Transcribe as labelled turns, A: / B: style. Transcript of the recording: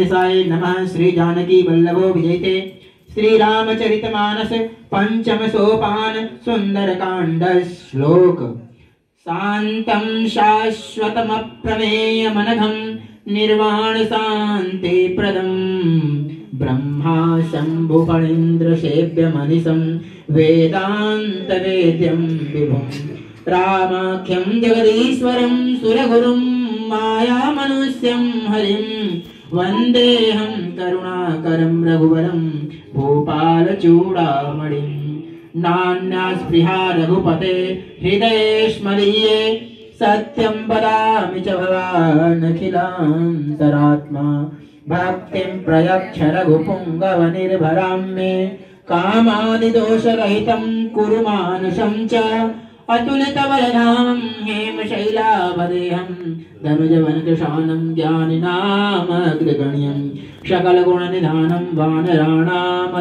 A: साई नमः। श्री जानकी वल्लभो विजयते श्री रामचरितमानस पंचम सोपान सुंदरकांड श्लोक। शांतं शाश्वतमप्रमेयमनघं निर्वाण शांति प्रदं ब्रह्मा शंभु फणीन्द्र सेव्य मनीषं वेदांत वेद्यं विभुं रामाख्यं जगदीश्वरं सुरगुरुं माया मनुष्यं हरिं वन्देऽहं करुणाकरं रघुवरं भूपालचूडामणिं। नान्यास्पृहा रघुपते हृदयेष्मदीये सत्यं वदामि च भवानखिलान्तरात्मा। भक्तिं प्रयच्छ रघुपुङ्गवनिर्भरां मे कामादिदोषरहितं कुरु मानुषं च। अतुलितबलधामं हेमशैलावदेहं धनुजवनकृशानं ज्ञानिनामग्रगण्यं सकलगुणनिधानं वानराणाम्